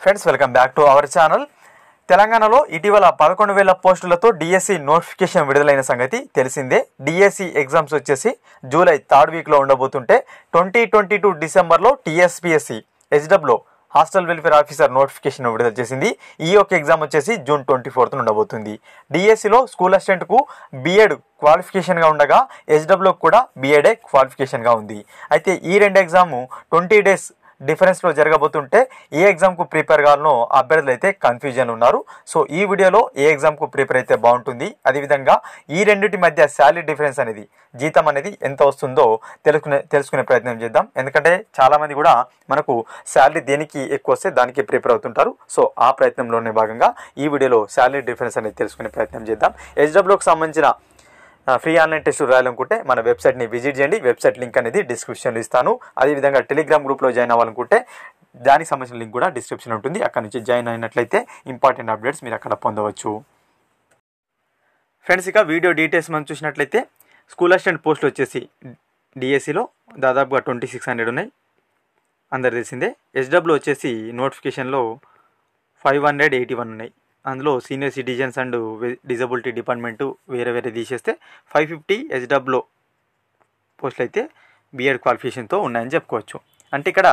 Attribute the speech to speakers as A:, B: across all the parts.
A: Friends welcome back to our channel. తెలంగాణలో ఇటీవల 11,000 పోస్టులతో DSC notification విడుదలైన సంగతి తెలిసిందే. డిఎస్సి ఎగ్జామ్స్ వచ్చేసి జూలై 3rd వీక్లో ఉండబోతుంటే 2022 డిసెంబర్లో TSPSC HW hostel welfare officer notification విడుదల చేసింది. ఈ యొక్క ఎగ్జామ్ వచ్చేసి జూన్ 24th ఉండబోతుంది. డిఎస్సిలో స్కూల్ అసిస్టెంట్కు బీఎడ్ క్వాలిఫికేషన్గా ఉండగా హెచ్డబ్ల్యూకి కూడా బీఎడే క్వాలిఫికేషన్గా ఉంది. అయితే ఈ రెండు ఎగ్జాము 20 days డిఫరెన్స్లో జరగబోతుంటే ఏ ఎగ్జామ్కు ప్రిపేర్ కావాలనో అభ్యర్థులు అయితే కన్ఫ్యూజన్ ఉన్నారు. సో ఈ వీడియోలో ఏ ఎగ్జామ్కు ప్రిపేర్ అయితే బాగుంటుంది, అదేవిధంగా ఈ రెండింటి మధ్య శాలరీ డిఫరెన్స్ అనేది, జీతం అనేది ఎంత వస్తుందో తెలుసుకునే ప్రయత్నం చేద్దాం. ఎందుకంటే చాలామంది కూడా మనకు శాలరీ దేనికి ఎక్కువ వస్తే దానికి ప్రిపేర్ అవుతుంటారు. సో ఆ ప్రయత్నంలోనే భాగంగా ఈ వీడియోలో శాలరీ డిఫరెన్స్ అనేది తెలుసుకునే ప్రయత్నం చేద్దాం. హెచ్డబ్ల్యూకి సంబంధించిన ఫ్రీ ఆన్లైన్ టెస్ట్ రాయాలనుకుంటే మన వెబ్సైట్ని విజిట్ చేయండి. వెబ్సైట్ లింక్ అనేది డిస్క్రిప్షన్లో ఇస్తాను. అదేవిధంగా టెలిగ్రామ్ గ్రూప్లో జాయిన్ అవ్వాలనుకుంటే దానికి సంబంధించిన లింక్ కూడా డిస్క్రిప్షన్ ఉంటుంది. అక్కడ నుంచి జాయిన్ అయినట్లయితే ఇంపార్టెంట్ అప్డేట్స్ మీరు అక్కడ పొందవచ్చు. ఫ్రెండ్స్, ఇక వీడియో డీటెయిల్స్ మనం చూసినట్లయితే స్కూల్ అసిస్టెంట్ పోస్టులు వచ్చేసి డిఎస్సిలో దాదాపుగా 2600 ఉన్నాయి, అందరు తెలిసిందే. హెచ్డబ్ల్యూ వచ్చేసి నోటిఫికేషన్లో 581 ఉన్నాయి. అందులో senior citizens and disability department వేరే తీసేస్తే 550 హెచ్డబ్ల్యూ పోస్టులు అయితే బీఎడ్ క్వాలిఫికేషన్తో ఉన్నాయని చెప్పుకోవచ్చు. అంటే ఇక్కడ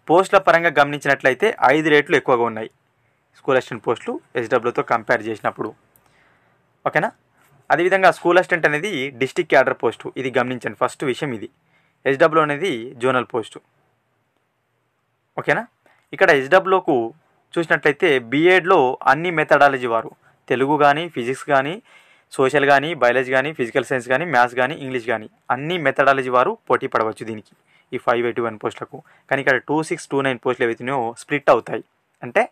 A: పోస్టుల పరంగా గమనించినట్లయితే 5 రేట్లు ఎక్కువగా ఉన్నాయి స్కూల్ అసిస్టెంట్ పోస్టులు హెచ్డబ్ల్యూతో కంపేర్ చేసినప్పుడు. ఓకేనా? అదేవిధంగా స్కూల్ అసిస్టెంట్ అనేది డిస్ట్రిక్ట్ క్యాడర్ పోస్టు, ఇది గమనించండి. ఫస్ట్ విషయం ఇది. హెచ్డబ్ల్యూ అనేది జోనల్ పోస్టు. ఓకేనా? ఇక్కడ హెచ్డబ్ల్యూకు చూసినట్లయితే బీఎడ్లో అన్ని మెథడాలజీ వారు, తెలుగు కానీ, ఫిజిక్స్ కానీ, సోషల్ కానీ, బయాలజీ కానీ, ఫిజికల్ సైన్స్ కానీ, మ్యాథ్స్ కానీ, ఇంగ్లీష్ కానీ అన్ని మెథడాలజీ వారు పోటీ పడవచ్చు దీనికి, ఈ 581 పోస్టులకు. కానీ ఇక్కడ 2629 పోస్టులు ఏవైతున్నాయో స్ప్లిట్ అవుతాయి. అంటే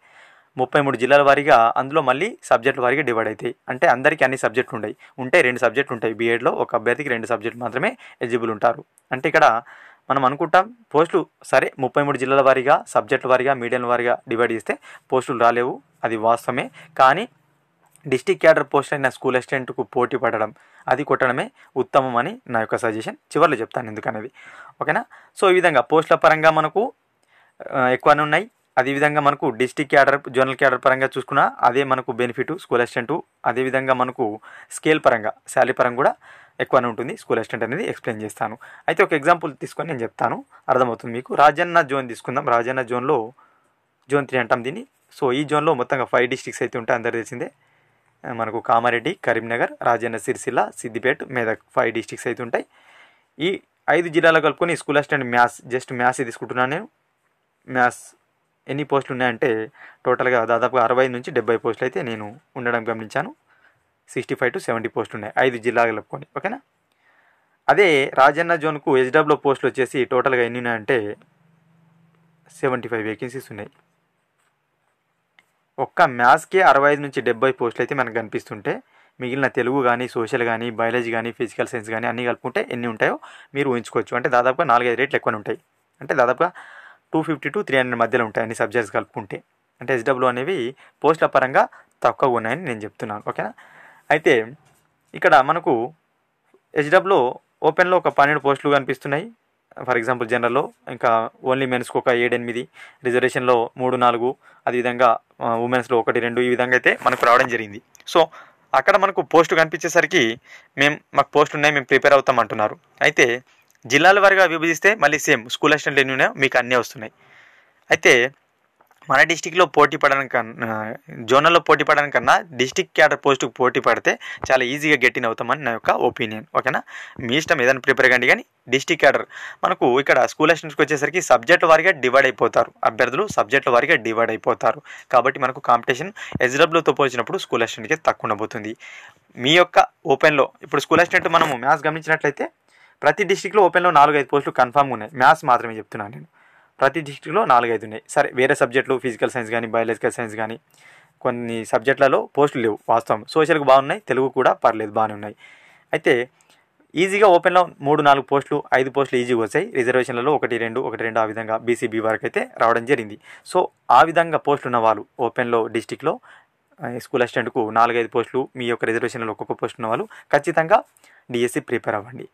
A: 33 జిల్లాల వారీగా, అందులో మళ్ళీ సబ్జెక్టుల వారీగా డివైడ్ అవుతాయి. అంటే అందరికీ అన్ని సబ్జెక్టులు ఉంటే 2 సబ్జెక్టులు ఉంటాయి. బీఎడ్లో ఒక అభ్యర్థికి 2 సబ్జెక్టులు మాత్రమే ఎలిజిబుల్ ఉంటారు. అంటే ఇక్కడ మనం అనుకుంటాం పోస్టులు సరే 33 జిల్లాల వారీగా, సబ్జెక్టుల వారీగా, మీడియం వారీగా డివైడ్ చేస్తే పోస్టులు రాలేవు, అది వాస్తవమే. కానీ డిస్ట్రిక్ట్ క్యాడర్ పోస్ట్ అయిన స్కూల్ అసిస్టెంట్కు పోటీ పడడం, అది కొట్టడమే ఉత్తమం అని నా యొక్క సజెషన్. చివరిలో చెప్తాను ఎందుకనేది. ఓకేనా? సో ఈ విధంగా పోస్టుల పరంగా మనకు ఎక్కువనే ఉన్నాయి. అదేవిధంగా మనకు డిస్ట్రిక్ట్ క్యాడర్, జోనల్ క్యాడర్ పరంగా చూసుకున్నా అదే మనకు బెనిఫిట్ స్కూల్ అసిస్టెంటు. అదేవిధంగా మనకు స్కేల్ పరంగా, శాలరీ పరంగా కూడా ఎక్కువనే ఉంటుంది స్కూల్ అసిస్టెంట్ అనేది ఎక్స్ప్లెయిన్ చేస్తాను. అయితే ఒక ఎగ్జాంపుల్ తీసుకొని నేను చెప్తాను, అర్థమవుతుంది మీకు. రాజన్న జోన్ తీసుకుందాం. రాజన్న జోన్లో జోన్ 3 అంటాం దీన్ని. సో ఈ జోన్లో మొత్తంగా 5 డిస్ట్రిక్ట్స్ అయితే ఉంటాయి, అందరు తెలిసిందే. మనకు కామారెడ్డి, కరీంనగర్, రాజన్న సిరిసిల్ల, సిద్దిపేట, మెదక్ 5 డిస్ట్రిక్ట్స్ అయితే ఉంటాయి. ఈ 5 జిల్లాలో కలుపుకొని school assistant maths, just maths తీసుకుంటున్నాను నేను. మ్యాథ్స్ ఎన్ని పోస్టులు ఉన్నాయంటే టోటల్గా దాదాపుగా 60 నుంచి 70 పోస్టులు అయితే నేను ఉండడం గమనించాను. 65 to 70 పోస్టులు ఉన్నాయి 5 జిల్లాలు కలుపుకొని. ఓకేనా? అదే రాజన్న జోన్కు హెచ్డబ్ల్యూ పోస్టులు వచ్చేసి టోటల్గా ఎన్ని ఉన్నాయంటే 75 వేకెన్సీస్ ఉన్నాయి. ఒక్క మ్యాథ్స్కే 65 నుంచి 70 పోస్టులు అయితే మనకు కనిపిస్తుంటే, మిగిలిన తెలుగు కానీ, సోషల్ కానీ, బయాలజీ కానీ, ఫిజికల్ సైన్స్ కానీ అన్నీ కలుపుకుంటే ఎన్ని ఉంటాయో మీరు ఊహించుకోవచ్చు. అంటే దాదాపుగా 4-5 రేట్లు ఎక్కువనే ఉంటాయి. అంటే దాదాపుగా 250 to 300 మధ్యలో ఉంటాయి అన్ని సబ్జెక్ట్స్ కలుపుకుంటే. అంటే హెచ్డబ్ల్యూ అనేవి పోస్టుల పరంగా తక్కువగా ఉన్నాయని నేను చెప్తున్నాను. ఓకేనా? అయితే ఇక్కడ మనకు హెచ్డబ్ల్యూ ఓపెన్లో ఒక 12 పోస్టులు కనిపిస్తున్నాయి. ఫర్ ఎగ్జాంపుల్ జనరల్లో, ఇంకా ఓన్లీ మెన్స్కి ఒక 7-8, రిజర్వేషన్లో 3-4, అదేవిధంగా ఉమెన్స్లో 1-2, ఈ విధంగా అయితే మనకు రావడం జరిగింది. సో అక్కడ మనకు పోస్టు కనిపించేసరికి మాకు పోస్టులు ఉన్నాయి, మేము ప్రిపేర్ అవుతాం అంటున్నారు. అయితే జిల్లాల వారీగా విభజిస్తే మళ్ళీ సేమ్ స్కూల్ అసిస్టెంట్ ఎన్ని ఉన్నాయో మీకు అన్నీ వస్తున్నాయి. అయితే మన డిస్టిక్లో పోటీ పడడానికి కన్నా, జోనల్లో పోటీ పడడానికి కన్నా డిస్టిక్ క్యాడర్ పోస్టుకు పోటీ పడితే చాలా ఈజీగా గెట్ ఇన్ అవుతామని నా యొక్క ఒపీనియన్. ఓకేనా? మీ ఇష్టం, ఏదైనా ప్రిపేర్ కండి. కానీ డిస్టిక్ క్యాడర్ మనకు ఇక్కడ స్కూల్ అసిస్టెంట్స్కి వచ్చేసరికి సబ్జెక్టుల వారీగా డివైడ్ అయిపోతారు, అభ్యర్థులు సబ్జెక్టుల వారీగా డివైడ్ అయిపోతారు. కాబట్టి మనకు కాంపిటీషన్ హెచ్డబ్ల్యూతో పోల్చినప్పుడు స్కూల్ అసిస్టెంట్కి తక్కువ ఉండబోతుంది. మీ యొక్క ఓపెన్లో ఇప్పుడు స్కూల్ అసిస్టెంట్ మనము మ్యాథ్స్ గమనించినట్లయితే ప్రతి డిస్టిక్లో ఓపెన్లో 4-5 పోస్టులు కన్ఫామ్గా ఉన్నాయి. మ్యాథ్స్ మాత్రమే చెప్తున్నాను నేను. ప్రతి డిస్ట్రిక్ట్లో 4-5 ఉన్నాయి. సరే వేరే సబ్జెక్టులు, ఫిజికల్ సైన్స్ కానీ, బయాలజికల్ సైన్స్ కానీ కొన్ని సబ్జెక్టులలో పోస్టులు లేవు, వాస్తవం. సోషల్కి బాగున్నాయి, తెలుగు కూడా పర్లేదు, బాగానే ఉన్నాయి. అయితే ఈజీగా ఓపెన్లో 3-4 పోస్టులు, 5 పోస్టులు ఈజీగా వచ్చాయి. రిజర్వేషన్లలో 1-2 ఆ విధంగా బీసీబీ వరకు అయితే రావడం జరిగింది. సో ఆ విధంగా పోస్టులు ఉన్న వాళ్ళు ఓపెన్లో డిస్టిక్లో స్కూల్ అసిస్టెంట్కు 4-5 పోస్టులు, మీ యొక్క రిజర్వేషన్లో ఒక్కొక్క పోస్ట్ ఉన్న వాళ్ళు ఖచ్చితంగా డిఎస్సి ప్రిపేర్ అవ్వండి.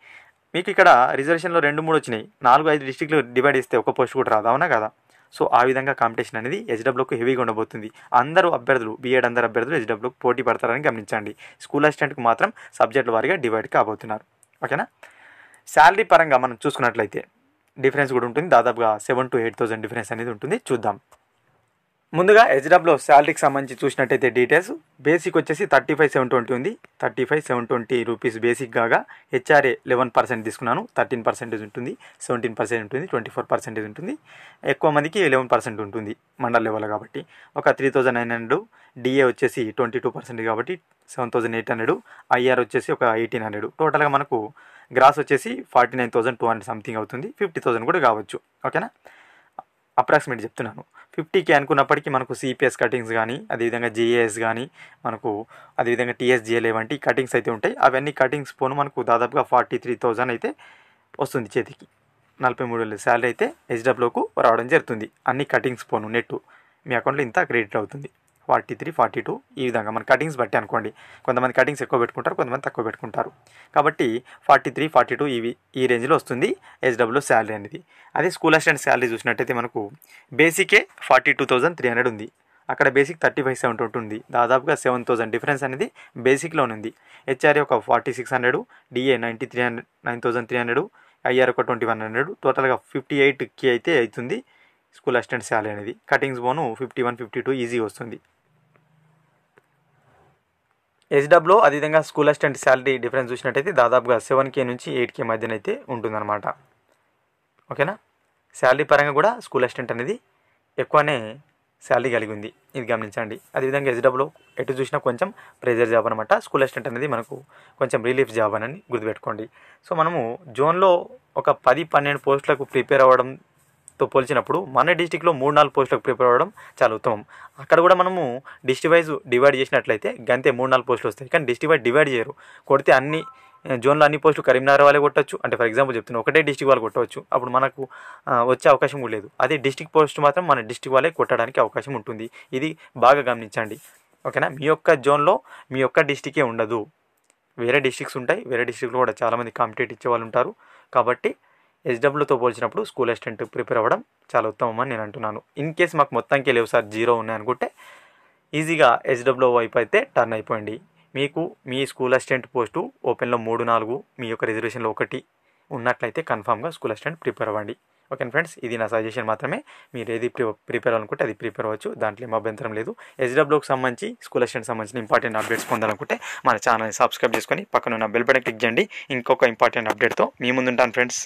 A: మీకు ఇక్కడ రిజర్వేషన్లో 2-3 వచ్చినాయి, 4-5 డిస్ట్రిక్ట్లు డివైడ్ చేస్తే ఒక పోస్ట్ కూడా రాదు, అవునా కదా? సో ఆ విధంగా కాంపిటీషన్ అనేది హెచ్డబ్ల్యూకి హెవీగా ఉండబోతుంది. అందరూ అభ్యర్థులు బీఎడ్ అందరు అభ్యర్థులు హెచ్డబ్ల్యూకి పోటీ పడతారని గమనించండి. స్కూల్ అసిస్టెంట్కి మాత్రం సబ్జెక్టుల వారీగా డివైడ్ కాబోతున్నారు. ఓకేనా. శాలరీ పరంగా మనం చూసుకున్నట్లయితే డిఫరెన్స్ కూడా ఉంటుంది. దాదాపుగా 7,000 to 8,000 డిఫరెన్స్ అనేది ఉంటుంది. చూద్దాం. ముందుగా హెచ్డబ్ల్యూ శాలరీకి సంబంధించి చూసినట్టయితే డీటెయిల్స్ బేసిక్ వచ్చేసి 35,720 ఉంది. 35,720 రూపీస్ బేసిక్ కాగా హెచ్ఆర్ఏ 11% తీసుకున్నాను. 13% ఉంటుంది, 17% ఉంటుంది, 24% ఉంటుంది. ఎక్కువ మందికి 11% ఉంటుంది మండల్ లెవెల్ కాబట్టి. ఒక 3,900. డిఏ వచ్చేసి 22% కాబట్టి 7,800. ఐఆర్ వచ్చేసి ఒక 1,800. టోటల్గా మనకు గ్రాస్ వచ్చేసి 49,200 సంథింగ్ అవుతుంది. 50,000 కూడా కావచ్చు. ఓకేనా. అప్రాక్సిమేట్ చెప్తున్నాను. 50K అనుకున్నప్పటికీ మనకు సిపిఎస్ కటింగ్స్ కానీ, అదేవిధంగా జిఏఎస్ కానీ, మనకు అదేవిధంగా టీఎస్జిఎల్ఏ వంటి కటింగ్స్ అయితే ఉంటాయి. అవన్నీ కటింగ్స్ పోను మనకు దాదాపుగా 43,000 అయితే వస్తుంది చేతికి. 43,000 శాలరీ అయితే హెచ్డబ్ల్యూకు రావడం జరుగుతుంది. అన్ని కటింగ్స్ పోను నెట్టు మీ అకౌంట్లో ఇంత క్రెడిట్ అవుతుంది. 43, 42 ఈ విధంగా మన కటింగ్స్ బట్టి అనుకోండి. కొంతమంది కటింగ్స్ ఎక్కువ పెట్టుకుంటారు, కొంతమంది తక్కువ పెట్టుకుంటారు. కాబట్టి 43, 42 ఈ రేంజ్లో వస్తుంది హెచ్డబ్ల్యూ శాలరీ అనేది. అదే స్కూల్ అసిస్టెంట్ శాలరీ చూసినట్టయితే మనకు బేసికే 42,300 ఉంది. అక్కడ బేసిక్ 35,720 ఉంది. దాదాపుగా 7,000 డిఫరెన్స్ అనేది బేసిక్లోనే ఉంది. హెచ్ఆర్ఏ ఒక 4,600, డిఏ 9,300, ఐఆర్ ఒక 2,100. టోటల్గా 58K అయితే అవుతుంది స్కూల్ అసిస్టెంట్ శాలరీ అనేది. కటింగ్స్ బోను 51, 52 ఈజీ వస్తుంది. హెచ్డబ్ల్యూ అదేవిధంగా స్కూల్ అసిస్టెంట్ శాలరీ డిఫరెన్స్ చూసినట్టయితే దాదాపుగా 7K నుంచి 8K మధ్యనైతే ఉంటుందన్నమాట. ఓకేనా. శాలరీ పరంగా కూడా స్కూల్ అసిస్టెంట్ అనేది ఎక్కువనే శాలరీ కలిగి ఉంది, ఇది గమనించండి. అదేవిధంగా హెచ్డబ్ల్యూ ఎటు చూసినా కొంచెం ప్రెజర్ జాబ్ అనమాట. స్కూల్ అసిస్టెంట్ అనేది మనకు కొంచెం రిలీఫ్ జాబ్ అని గుర్తుపెట్టుకోండి. సో మనము జోన్లో ఒక 10-12 పోస్టులకు ప్రిపేర్ అవ్వడంతో పోల్చినప్పుడు మన డిస్టిక్లో 3-4 పోస్టులకు ప్రిపేర్ అవ్వడం చాలా ఉత్తమం. అక్కడ కూడా మనము డిస్ట్రిక్ట్ వైజ్ డివైడ్ చేసినట్లయితే గంతే 3-4 పోస్టులు వస్తాయి. కానీ డిస్ట్రిక్ట్ వైజ్ డివైడ్ చేయరు. కొడితే అన్ని జోన్లో అన్ని పోస్టులు కరీంనగర్ వాళ్ళే కొట్టచ్చు. అంటే ఫర్ ఎగ్జాంపుల్ చెప్తున్నా, ఒకటే డిస్ట్రిక్ట్ వాళ్ళు కొట్టవచ్చు. అప్పుడు మనకు వచ్చే అవకాశం కూడా లేదు. అదే డిస్ట్రిక్ట్ పోస్ట్ మాత్రం మన డిస్ట్రిక్ట్ వాళ్ళే కొట్టడానికి అవకాశం ఉంటుంది. ఇది బాగా గమనించండి. ఓకేనా. మీ యొక్క జోన్లో మీ యొక్క డిస్ట్రిక్టే ఉండదు, వేరే డిస్ట్రిక్ట్స్ ఉంటాయి. వేరే డిస్ట్రిక్ట్లో కూడా చాలామంది కాంపిటేటివ్ ఇచ్చే వాళ్ళు ఉంటారు. కాబట్టి హెచ్డబ్ల్యూతో పోల్చినప్పుడు స్కూల్ అసిస్టెంట్ ప్రిపేర్ అవ్వడం చాలా ఉత్తమం అని నేను అంటున్నాను. ఇన్ కేస్ మాకు మొత్తానికి లేవు సార్, 0 ఉన్నాయనుకుంటే ఈజీగా హెచ్డబ్ల్యూ వైపు అయితే టర్న్ అయిపోయింది. మీకు మీ స్కూల్ అసిస్టెంట్ పోస్టు ఓపెన్లో 3-4 మీ యొక్క రిజర్వేషన్లో 1 ఉన్నట్లయితే కన్ఫామ్గా స్కూల్ అసిస్టెంట్ ప్రిపేర్ అవ్వండి. ఓకే ఫ్రెండ్స్, ఇది నా సజెషన్ మాత్రమే. మీరు ఏది ప్రిపేర్ అనుకుంటే అది ప్రిపేర్ అవ్వచ్చు, దాంట్లో ఏం అభ్యంతరం లేదు. హెచ్డబ్ల్యూకి సంబంధించి స్కూల్ అసిస్టెంట్ సంబంధించిన ఇంపార్టెంట్ అప్డేట్స్ పొందాలనుకుంటే మన ఛానల్ని సబ్స్క్రైబ్ చేసుకొని పక్కన ఉన్న బెల్ బటన్ క్లిక్ చేయండి. ఇంకొక ఇంపార్టెంట్ అప్డేట్తో మీ ముందు ఉంటాను ఫ్రెండ్స్.